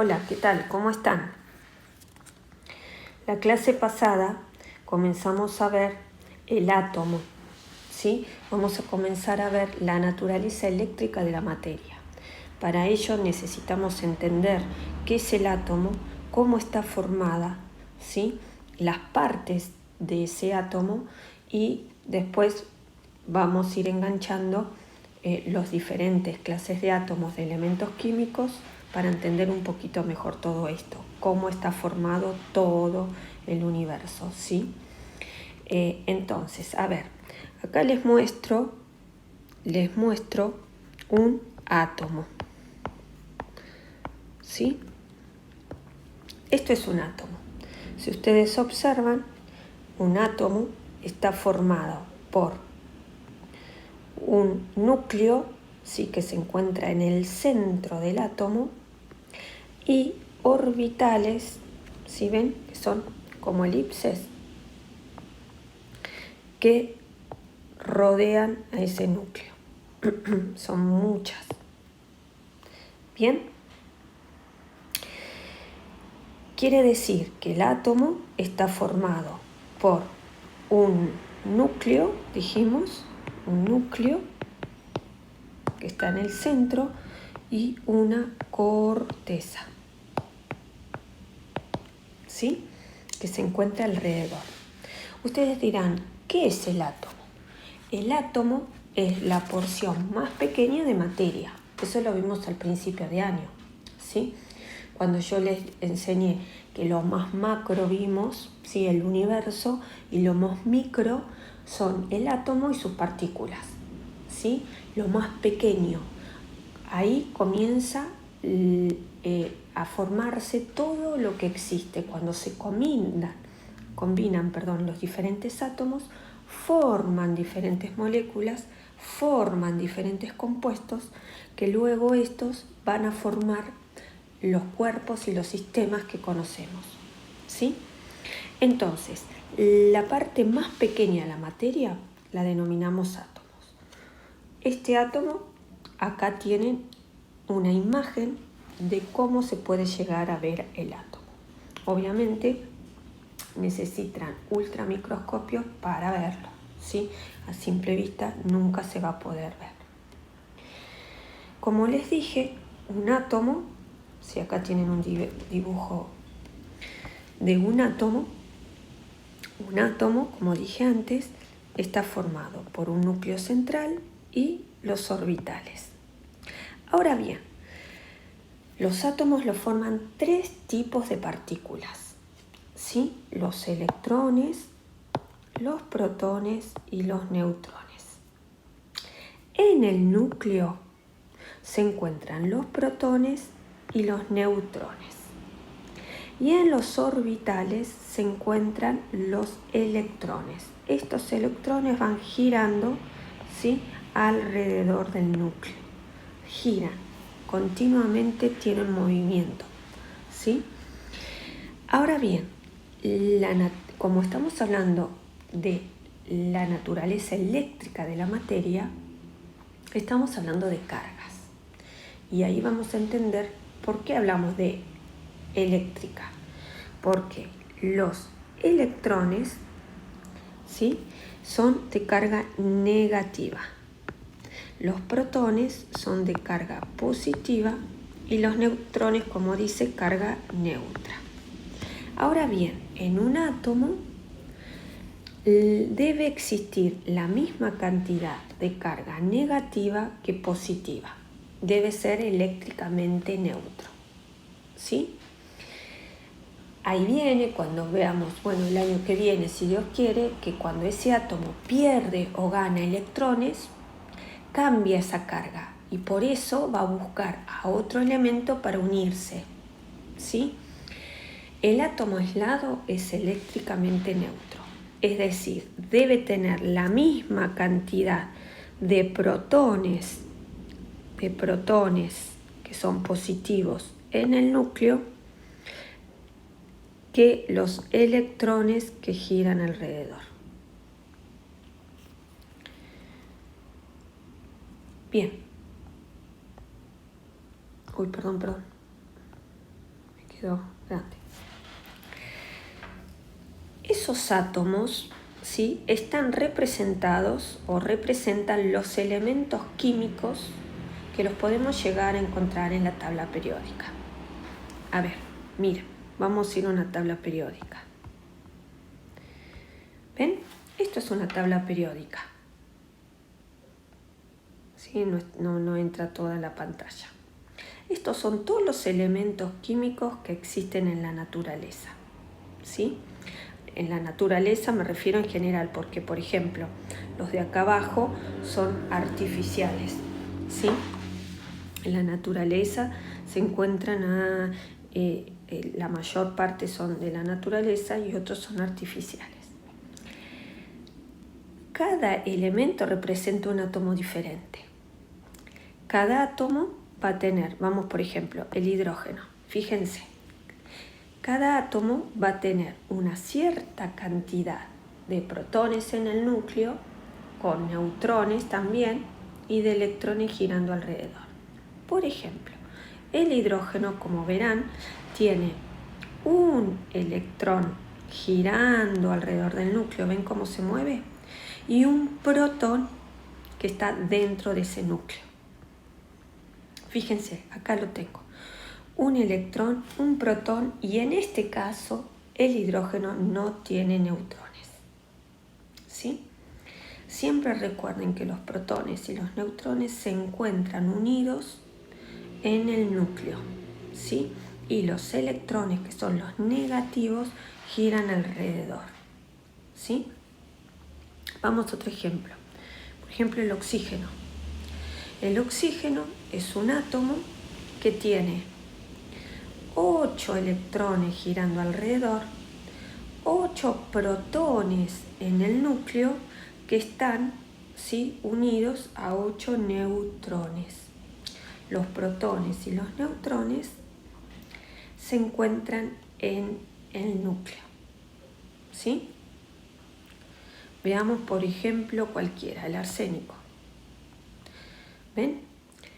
Hola, ¿qué tal? ¿Cómo están? La clase pasada comenzamos a ver el átomo, ¿sí? Vamos a comenzar a ver la naturaleza eléctrica de la materia. Para ello necesitamos entender qué es el átomo, cómo está formada, ¿sí? Las partes de ese átomo y después vamos a ir enganchando los diferentes clases de átomos de elementos químicos para entender un poquito mejor todo esto, cómo está formado todo el universo, ¿sí? Entonces, a ver, acá les muestro un átomo, ¿sí? Esto es un átomo. Si ustedes observan, un átomo está formado por un núcleo, sí, que se encuentra en el centro del átomo, y orbitales, ¿sí ven? Que son como elipses que rodean a ese núcleo. Son muchas. Bien. Quiere decir que el átomo está formado por un núcleo, dijimos, un núcleo que está en el centro y una corteza, ¿sí? Que se encuentra alrededor. Ustedes dirán, ¿qué es el átomo? El átomo es la porción más pequeña de materia. Eso lo vimos al principio de año, ¿sí? Cuando yo les enseñé que lo más macro vimos, ¿sí? El universo, y lo más micro son el átomo y sus partículas, ¿sí? Lo más pequeño. Ahí comienza a formarse todo lo que existe. Cuando se combinan los diferentes átomos, forman diferentes moléculas, forman diferentes compuestos que luego estos van a formar los cuerpos y los sistemas que conocemos, ¿sí? Entonces, la parte más pequeña de la materia la denominamos átomos. Este átomo, acá tienen una imagen de cómo se puede llegar a ver el átomo. Obviamente necesitan ultramicroscopios para verlo, ¿sí? A simple vista nunca se va a poder ver. Como les dije, un átomo, si acá tienen un dibujo de un átomo, como dije antes, está formado por un núcleo central y los orbitales. Ahora bien, los átomos lo forman tres tipos de partículas, ¿sí? Los electrones, los protones y los neutrones. En el núcleo se encuentran los protones y los neutrones. Y en los orbitales se encuentran los electrones. Estos electrones van girando, ¿sí? Alrededor del núcleo. Giran, continuamente tienen movimiento, ¿sí? Ahora bien, como estamos hablando de la naturaleza eléctrica de la materia, estamos hablando de cargas. Y ahí vamos a entender por qué hablamos de eléctrica. Porque los electrones, ¿sí? Son de carga negativa. Los protones son de carga positiva y los neutrones, como dice, carga neutra. Ahora bien, en un átomo debe existir la misma cantidad de carga negativa que positiva. Debe ser eléctricamente neutro, ¿sí? Ahí viene, cuando veamos, el año que viene, si Dios quiere, que cuando ese átomo pierde o gana electrones, cambia esa carga y por eso va a buscar a otro elemento para unirse, ¿sí? El átomo aislado es eléctricamente neutro, es decir, debe tener la misma cantidad de protones que son positivos en el núcleo que los electrones que giran alrededor. Bien. Perdón. quedó grande. Esos átomos, ¿sí?, están representados o representan los elementos químicos que los podemos llegar a encontrar en la tabla periódica. A ver, miren, vamos a ir a una tabla periódica. ¿Ven? Esto es una tabla periódica. ¿Sí? No entra toda la pantalla. Estos son todos los elementos químicos que existen en la naturaleza. ¿Sí? En la naturaleza me refiero en general porque, por ejemplo, los de acá abajo son artificiales. ¿Sí? En la naturaleza se encuentran la mayor parte son de la naturaleza y otros son artificiales. Cada elemento representa un átomo diferente. Cada átomo va a tener, vamos por ejemplo, el hidrógeno. Fíjense, cada átomo va a tener una cierta cantidad de protones en el núcleo, con neutrones también, y de electrones girando alrededor. Por ejemplo, el hidrógeno, como verán, tiene un electrón girando alrededor del núcleo, ¿ven cómo se mueve? Y un protón que está dentro de ese núcleo. Fíjense, acá lo tengo. Un electrón, un protón y en este caso el hidrógeno no tiene neutrones. ¿Sí? Siempre recuerden que los protones y los neutrones se encuentran unidos en el núcleo. ¿Sí? Y los electrones, que son los negativos, giran alrededor. ¿Sí? Vamos a otro ejemplo. Por ejemplo, el oxígeno. El oxígeno es un átomo que tiene 8 electrones girando alrededor, 8 protones en el núcleo que están, ¿sí?, unidos a 8 neutrones. Los protones y los neutrones se encuentran en el núcleo. ¿Sí? Veamos, por ejemplo, cualquiera, el arsénico. ¿Ven?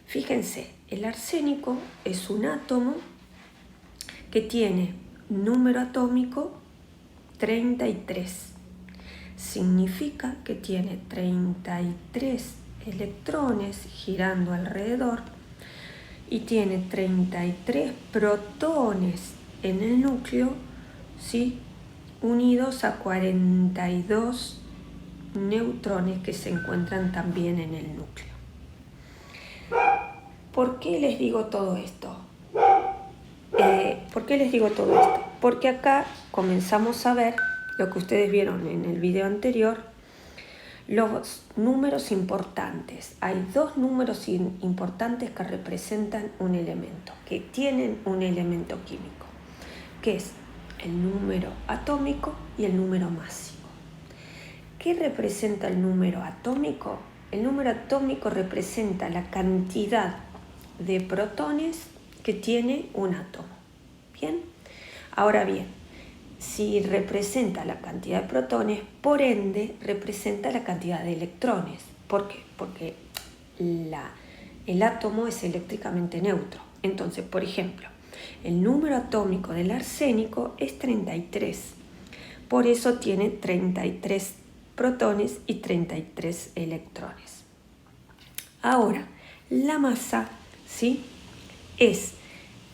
Fíjense, el arsénico es un átomo que tiene número atómico 33. Significa que tiene 33 electrones girando alrededor y tiene 33 protones en el núcleo, ¿sí?, unidos a 42 neutrones que se encuentran también en el núcleo. ¿Por qué les digo todo esto? Porque acá comenzamos a ver lo que ustedes vieron en el video anterior, los números importantes. Hay dos números importantes que representan un elemento, que tienen un elemento químico, que es el número atómico y el número másico. ¿Qué representa el número atómico? El número atómico representa la cantidad de protones que tiene un átomo. ¿Bien? Ahora bien, si representa la cantidad de protones, por ende representa la cantidad de electrones. ¿Por qué? Porque el átomo es eléctricamente neutro. Entonces, por ejemplo, el número atómico del arsénico es 33. Por eso tiene 33 protones y 33 electrones. Ahora, la masa, ¿sí?,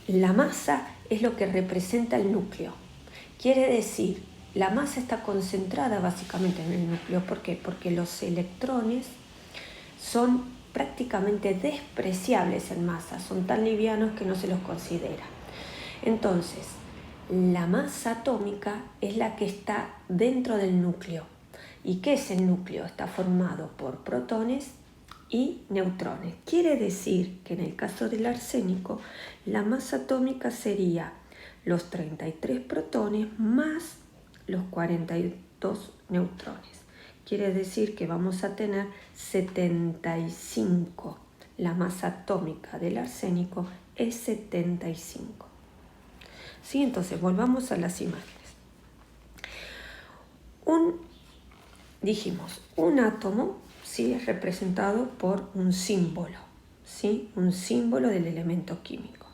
la masa es lo que representa el núcleo. Quiere decir, la masa está concentrada básicamente en el núcleo. ¿Por qué? Porque los electrones son prácticamente despreciables en masa, son tan livianos que no se los considera. Entonces, la masa atómica es la que está dentro del núcleo. ¿Y qué es el núcleo? Está formado por protones y neutrones. Quiere decir que en el caso del arsénico, la masa atómica sería los 33 protones más los 42 neutrones. Quiere decir que vamos a tener 75. La masa atómica del arsénico es 75. ¿Sí? Entonces, volvamos a las imágenes. Un átomo, ¿sí?, es representado por un símbolo, ¿sí?, un símbolo del elemento químico.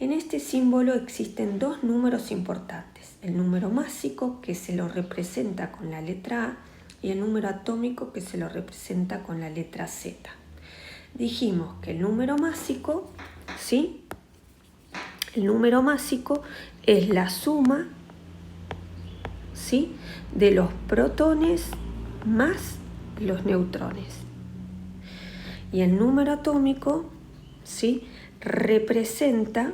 En este símbolo existen dos números importantes, el número másico que se lo representa con la letra A y el número atómico que se lo representa con la letra Z. Dijimos que el número másico, ¿sí? El número másico es la suma, ¿sí?, de los protones más los neutrones. Y el número atómico, ¿sí?, representa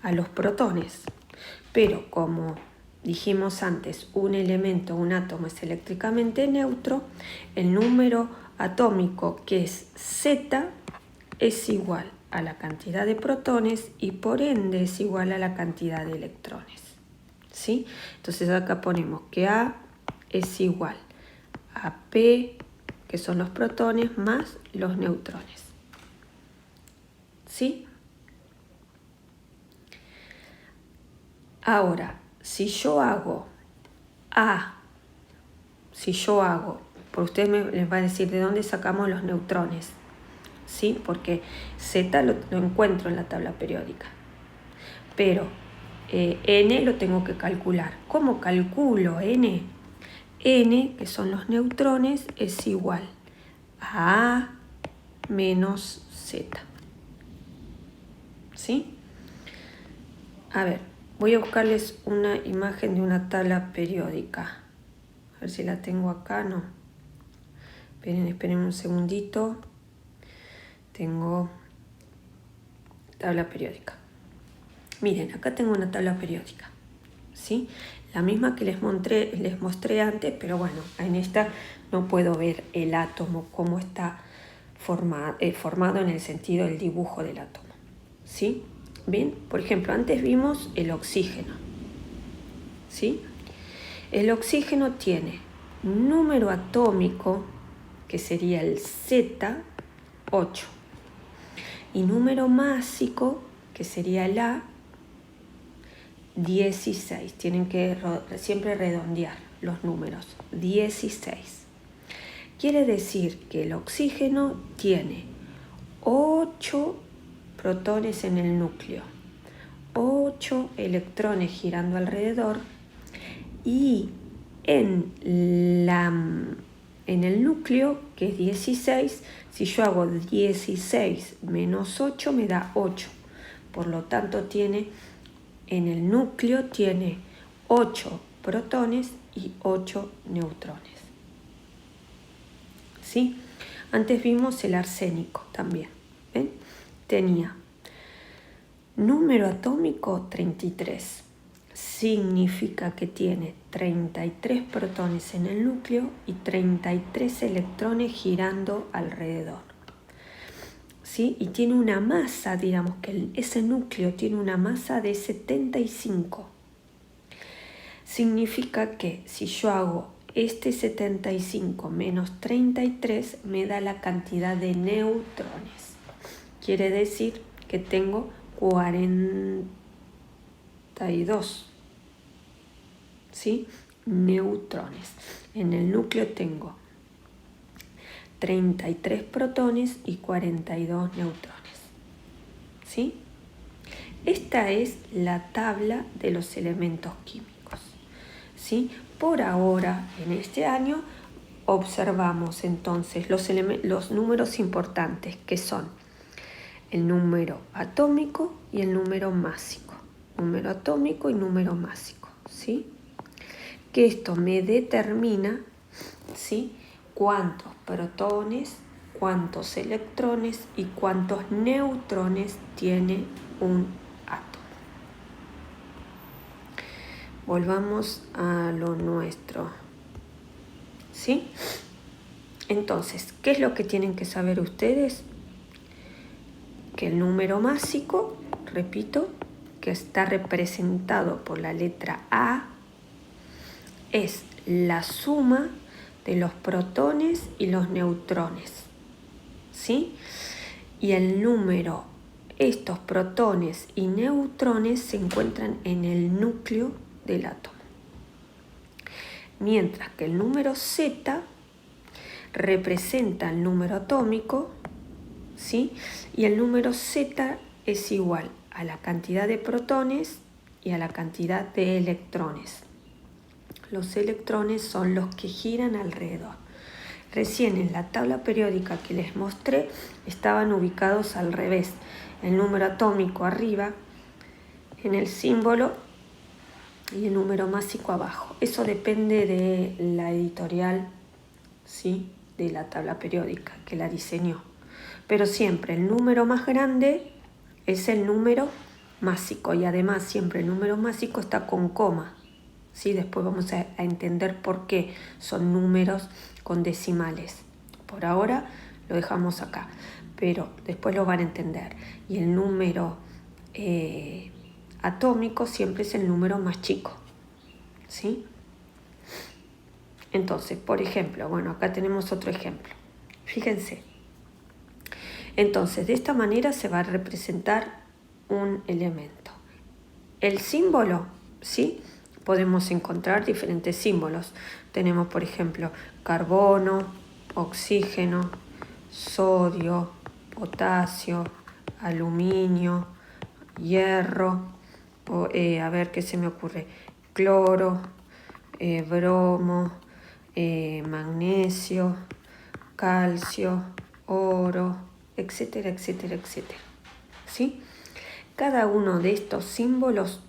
a los protones. Pero como dijimos antes, un elemento, un átomo es eléctricamente neutro, el número atómico, que es Z, es igual a la cantidad de protones y por ende es igual a la cantidad de electrones, ¿sí? Entonces acá ponemos que A es igual a P, que son los protones, más los neutrones, ¿sí? Ahora, si yo hago, por ustedes les va a decir de dónde sacamos los neutrones, ¿sí? Porque Z lo encuentro en la tabla periódica, pero N lo tengo que calcular. ¿Cómo calculo N? N, que son los neutrones, es igual a A menos Z, ¿sí? A ver, voy a buscarles una imagen de una tabla periódica. A ver si la tengo acá, no. Esperen un segundito. Tengo tabla periódica. Miren, acá tengo una tabla periódica, ¿sí? La misma que les mostré antes, pero bueno, en esta no puedo ver el átomo, cómo está formado en el sentido del dibujo del átomo, ¿sí? Bien, por ejemplo, antes vimos el oxígeno, ¿sí? El oxígeno tiene número atómico, que sería el Z, 8, y número másico, que sería el A, 16. Tienen que siempre redondear los números. 16. Quiere decir que el oxígeno tiene 8 protones en el núcleo, 8 electrones girando alrededor, y en el núcleo, que es 16, si yo hago 16 menos 8 me da 8. Por lo tanto, en el núcleo tiene 8 protones y 8 neutrones, ¿sí? Antes vimos el arsénico también, ¿ven? Tenía número atómico 33. Significa que tiene 33 protones en el núcleo y 33 electrones girando alrededor, ¿sí? Y tiene una masa, digamos que ese núcleo tiene una masa de 75. Significa que si yo hago este 75 menos 33 me da la cantidad de neutrones. Quiere decir que tengo 42, ¿sí?, neutrones. En el núcleo tengo 33 protones y 42 neutrones, ¿sí? Esta es la tabla de los elementos químicos, ¿sí? Por ahora, en este año, observamos entonces los números importantes, que son el número atómico y el número másico. Número atómico y número másico, ¿sí? Que esto me determina, ¿sí?, cuántos protones, cuántos electrones y cuántos neutrones tiene un átomo. Volvamos a lo nuestro, ¿sí? Entonces, ¿qué es lo que tienen que saber ustedes? Que el número másico, repito, que está representado por la letra A, es la suma de los protones y los neutrones, ¿sí? Y el número, estos protones y neutrones se encuentran en el núcleo del átomo. Mientras que el número Z representa el número atómico, ¿sí? Y el número Z es igual a la cantidad de protones y a la cantidad de electrones. Los electrones son los que giran alrededor. Recién en la tabla periódica que les mostré estaban ubicados al revés. El número atómico arriba en el símbolo y el número másico abajo. Eso depende de la editorial, ¿sí?, de la tabla periódica que la diseñó. Pero siempre el número más grande es el número másico y además siempre el número másico está con coma. ¿Sí? Después vamos a entender por qué son números con decimales. Por ahora lo dejamos acá, pero después lo van a entender. Y el número atómico siempre es el número más chico, ¿sí? Entonces, por ejemplo, bueno, acá tenemos otro ejemplo. Fíjense. Entonces, de esta manera se va a representar un elemento. El símbolo, ¿sí? Podemos encontrar diferentes símbolos. Tenemos, por ejemplo, carbono, oxígeno, sodio, potasio, aluminio, hierro, a ver qué se me ocurre, cloro, bromo, magnesio, calcio, oro, etcétera, etcétera, etcétera. ¿Sí? Cada uno de estos símbolos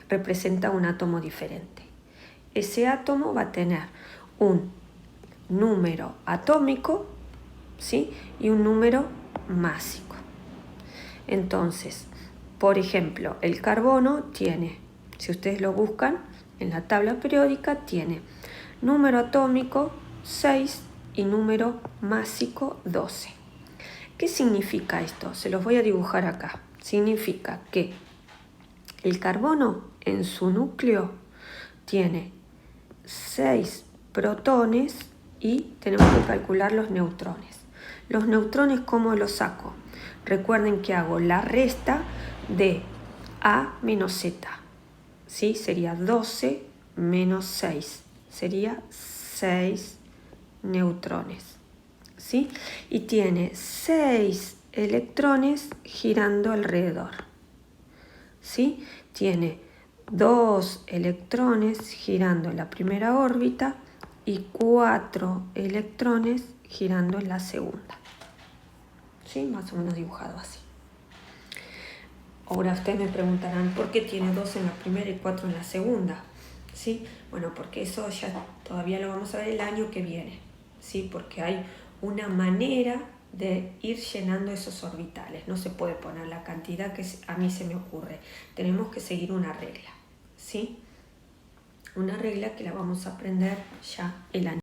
representa un átomo diferente. Ese átomo va a tener un número atómico, ¿sí?, y un número másico. Entonces, por ejemplo, el carbono tiene, si ustedes lo buscan en la tabla periódica, tiene número atómico 6 y número másico 12. ¿Qué significa esto? Se los voy a dibujar acá. Significa que el carbono en su núcleo tiene 6 protones y tenemos que calcular los neutrones. Los neutrones, ¿cómo los saco? Recuerden que hago la resta de A menos Z. ¿Sí? Sería 12 menos 6. Sería 6 neutrones. ¿Sí? Y tiene 6 electrones girando alrededor. ¿Sí? Tiene 2 electrones girando en la primera órbita y 4 electrones girando en la segunda. ¿Sí? Más o menos dibujado así. Ahora ustedes me preguntarán por qué tiene 2 en la primera y 4 en la segunda. ¿Sí? Bueno, porque eso ya todavía lo vamos a ver el año que viene. ¿Sí? Porque hay una manera de ir llenando esos orbitales. No se puede poner la cantidad que a mí se me ocurre. Tenemos que seguir una regla, ¿sí? Una regla que la vamos a aprender ya el año.